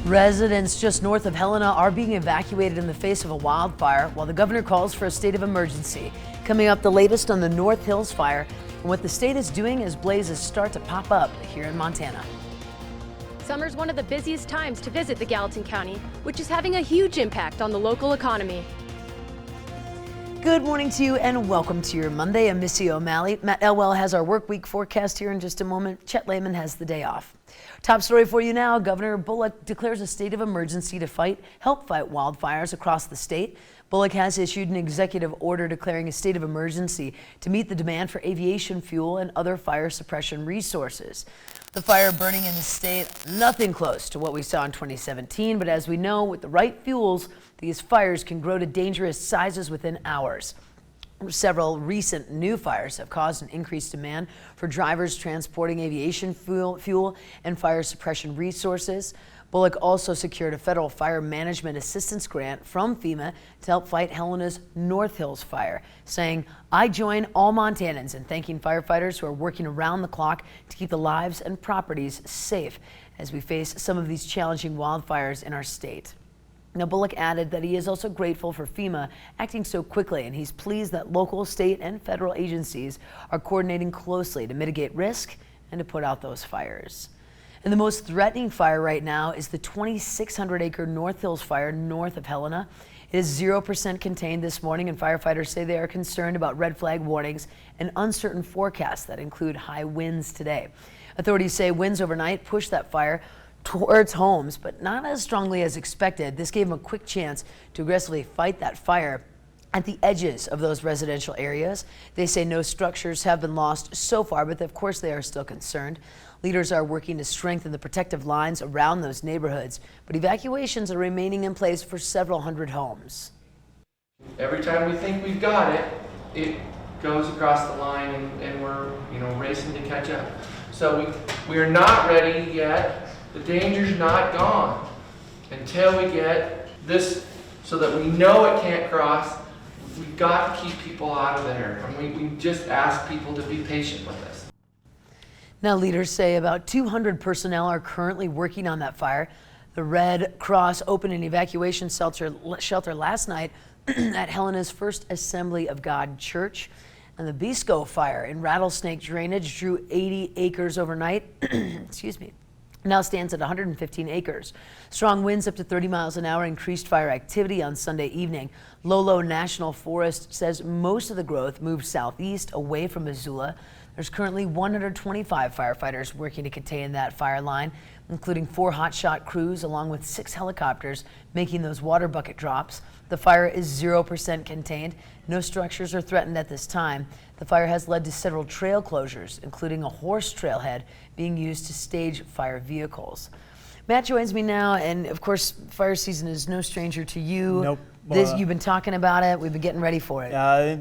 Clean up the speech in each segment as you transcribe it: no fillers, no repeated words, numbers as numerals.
Residents just north of Helena are being evacuated in the face of a wildfire while the governor calls for a state of emergency. Coming up, the latest on the North Hills fire and what the state is doing as blazes start to pop up here in Montana. Summer's one of the busiest times to visit the Gallatin County, which is having a huge impact on the local economy. Good morning to you and welcome to your Monday. I'm Missy O'Malley. Matt Elwell has our work week forecast here in just a moment. Chet Lehman has the day off. Top story for you now. Governor Bullock declares a state of emergency to help fight wildfires across the state. Bullock has issued an executive order declaring a state of emergency to meet the demand for aviation fuel and other fire suppression resources. The fire burning in the state, nothing close to what we saw in 2017, but as we know, with the right fuels, these fires can grow to dangerous sizes within hours. Several recent new fires have caused an increased demand for drivers transporting aviation fuel and fire suppression resources. Bullock also secured a federal fire management assistance grant from FEMA to help fight Helena's North Hills fire, saying, "I join all Montanans in thanking firefighters who are working around the clock to keep the lives and properties safe as we face some of these challenging wildfires in our state." Now, Bullock added that he is also grateful for FEMA acting so quickly, and he's pleased that local, state, and federal agencies are coordinating closely to mitigate risk and to put out those fires. And the most threatening fire right now is the 2,600-acre North Hills fire north of Helena. It is 0% contained this morning, and firefighters say they are concerned about red flag warnings and uncertain forecasts that include high winds today. Authorities say winds overnight pushed that fire towards homes, but not as strongly as expected. This gave them a quick chance to aggressively fight that fire at the edges of those residential areas. They say no structures have been lost so far, but of course they are still concerned. Leaders are working to strengthen the protective lines around those neighborhoods, but evacuations are remaining in place for several hundred homes. Every time we think we've got it, it goes across the line and we're racing to catch up. So we are not ready yet. The danger's not gone until we get this so that we know it can't cross. We've got to keep people out of there, and we just ask people to be patient with us. Now, leaders say about 200 personnel are currently working on that fire. The Red Cross opened an evacuation shelter last night at Helena's First Assembly of God Church. And the Bisco fire in Rattlesnake drainage drew 80 acres overnight. Excuse me. Now stands at 115 acres. Strong winds up to 30 miles an hour increased fire activity on Sunday evening. Lolo National Forest says most of the growth moved southeast away from Missoula. There's currently 125 firefighters working to contain that fire line, including 4 hotshot crews along with 6 helicopters making those water bucket drops. The fire is 0% contained. No structures are threatened at this time. The fire has led to several trail closures, including a horse trailhead being used to stage fire vehicles. Matt joins me now, and of course, fire season is no stranger to you. Nope. You've been talking about it. We've been getting ready for it.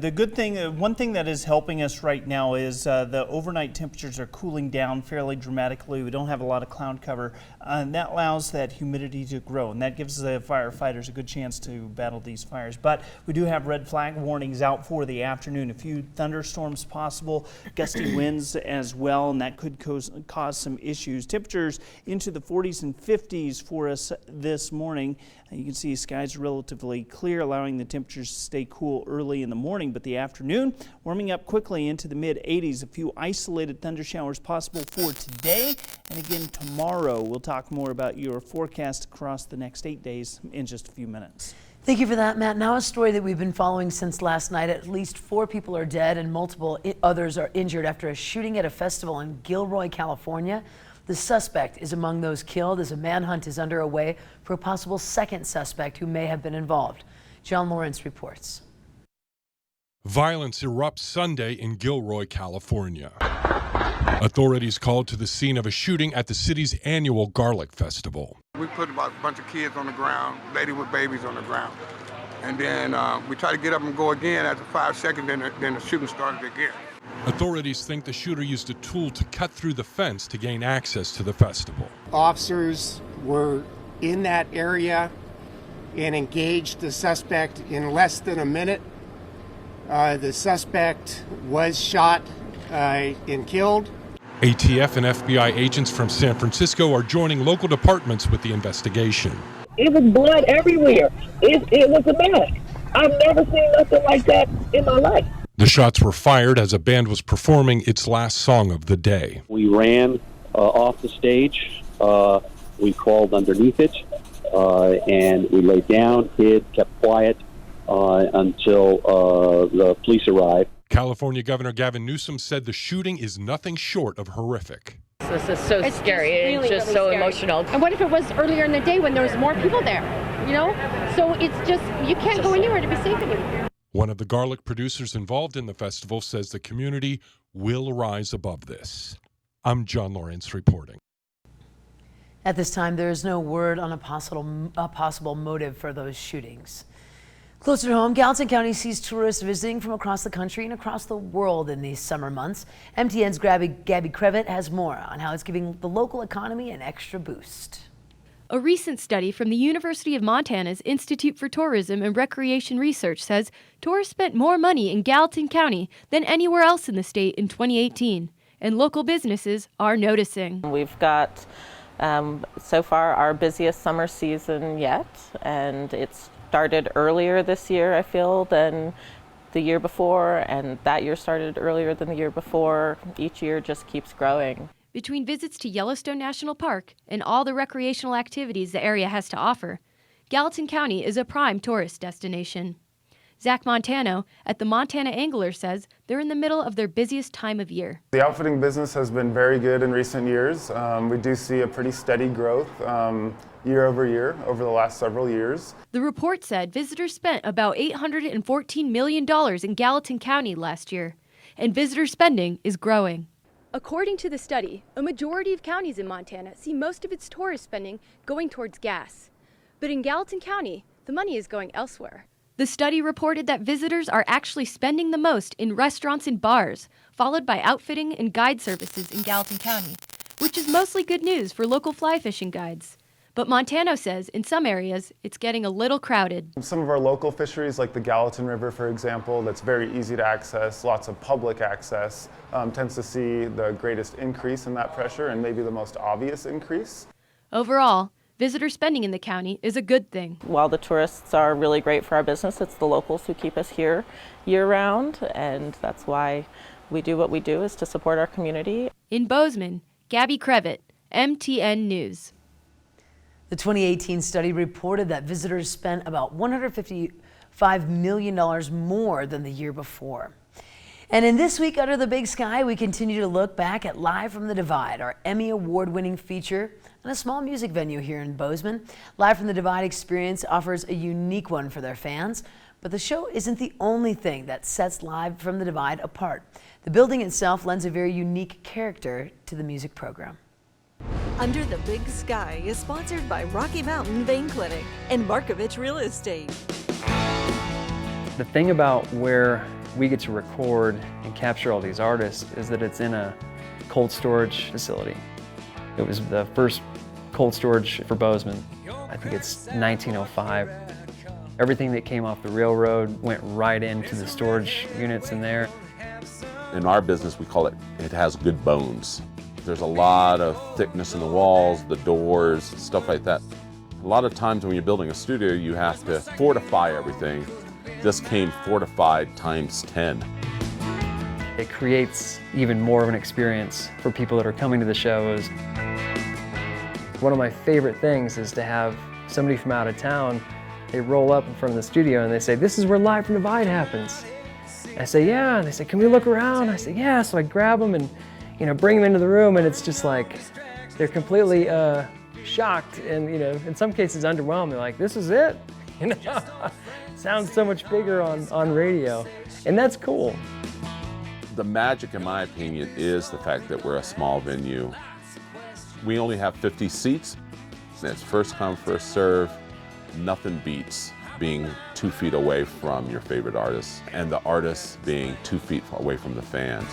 The good thing, one thing that is helping us right now is the overnight temperatures are cooling down fairly dramatically. We don't have a lot of cloud cover, and that allows that humidity to grow, and that gives the firefighters a good chance to battle these fires. But we do have red flag warnings out for the afternoon. A few thunderstorms possible, gusty winds as well, and that could cause some issues. Temperatures into the 40s and 50s for us this morning. You can see skies relatively clear, allowing the temperatures to stay cool early in the morning, but the afternoon warming up quickly into the mid-80s. A few isolated thunder showers possible for today and again tomorrow. We'll talk more about your forecast across the next 8 days in just a few minutes. Thank you for that, Matt. Now a story that we've been following since last night. At least 4 people are dead and multiple others are injured after a shooting at a festival in Gilroy, California. The suspect is among those killed as a manhunt is underway for a possible second suspect who may have been involved. John Lawrence reports. Violence erupts Sunday in Gilroy, California. Authorities called to the scene of a shooting at the city's annual Garlic Festival. We put about a bunch of kids on the ground, lady with babies on the ground. And then we try to get up and go again after 5 seconds, then the shooting started again. Authorities think the shooter used a tool to cut through the fence to gain access to the festival. Officers were in that area and engaged the suspect in less than a minute. The suspect was shot and killed. ATF and FBI agents from San Francisco are joining local departments with the investigation. It was blood everywhere. It was a mess. I've never seen nothing like that in my life. The shots were fired as a band was performing its last song of the day. We ran off the stage. We crawled underneath it, and we laid down, hid, kept quiet until the police arrived. California Governor Gavin Newsom said the shooting is nothing short of horrific. This is so scary. It's just really so scary. emotional. And what if it was earlier in the day when there was more people there? You know? So it's just, you can't go anywhere to be safe anymore. One of the garlic producers involved in the festival says the community will rise above this. I'm John Lawrence reporting. At this time, there is no word on a possible motive for those shootings. Closer to home, Gallatin County sees tourists visiting from across the country and across the world in these summer months. MTN's Gabby Crevitt has more on how it's giving the local economy an extra boost. A recent study from the University of Montana's Institute for Tourism and Recreation Research says tourists spent more money in Gallatin County than anywhere else in the state in 2018, and local businesses are noticing. We've got so far our busiest summer season yet, and it's started earlier this year, I feel, than the year before, and that year started earlier than the year before. Each year just keeps growing. Between visits to Yellowstone National Park and all the recreational activities the area has to offer, Gallatin County is a prime tourist destination. Zach Montano at the Montana Angler says they're in the middle of their busiest time of year. The outfitting business has been very good in recent years. We do see a pretty steady growth year over year over the last several years. The report said visitors spent about $814 million in Gallatin County last year, and visitor spending is growing. According to the study, a majority of counties in Montana see most of its tourist spending going towards gas. But in Gallatin County, the money is going elsewhere. The study reported that visitors are actually spending the most in restaurants and bars, followed by outfitting and guide services in Gallatin County, which is mostly good news for local fly fishing guides. But Montano says in some areas, it's getting a little crowded. Some of our local fisheries, like the Gallatin River, for example, that's very easy to access, lots of public access, tends to see the greatest increase in that pressure and maybe the most obvious increase. Overall, visitor spending in the county is a good thing. While the tourists are really great for our business, it's the locals who keep us here year-round, and that's why we do what we do, is to support our community. In Bozeman, Gabby Crevitt, MTN News. The 2018 study reported that visitors spent about $155 million more than the year before. And in This Week Under the Big Sky, we continue to look back at Live from the Divide, our Emmy Award-winning feature and a small music venue here in Bozeman. Live from the Divide experience offers a unique one for their fans, but the show isn't the only thing that sets Live from the Divide apart. The building itself lends a very unique character to the music program. Under the Big Sky is sponsored by Rocky Mountain Vein Clinic and Markovich Real Estate. The thing about where we get to record and capture all these artists is that it's in a cold storage facility. It was the first cold storage for Bozeman. I think it's 1905. Everything that came off the railroad went right into the storage units in there. In our business, we call it has good bones. There's a lot of thickness in the walls, the doors, stuff like that. A lot of times when you're building a studio, you have to fortify everything. This came fortified times 10. It creates even more of an experience for people that are coming to the shows. One of my favorite things is to have somebody from out of town, they roll up in front of the studio and they say, "This is where Live from the Divide happens." I say, "Yeah," and they say, "Can we look around?" I say, "Yeah," so I grab them and bring them into the room, and it's just like, they're completely shocked and, in some cases underwhelmed. They're like, "This is it?" Sounds so much bigger on radio, and that's cool. The magic, in my opinion, is the fact that we're a small venue. We only have 50 seats. It's first come, first serve. Nothing beats being 2 feet away from your favorite artist, and the artists being 2 feet away from the fans.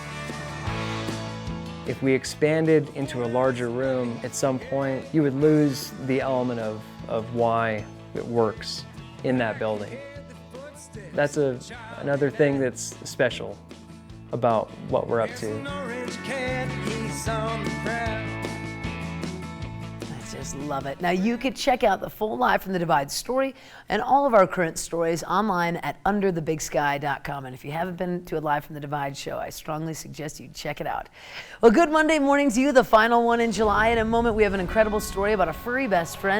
If we expanded into a larger room, at some point, you would lose the element of why it works in that building. That's another thing that's special about what we're up to. I just love it. Now you could check out the full Live from the Divide story and all of our current stories online at underthebigsky.com. And if you haven't been to a Live from the Divide show, I strongly suggest you check it out. Well, good Monday morning to you, the final one in July. In a moment, we have an incredible story about a furry best friend.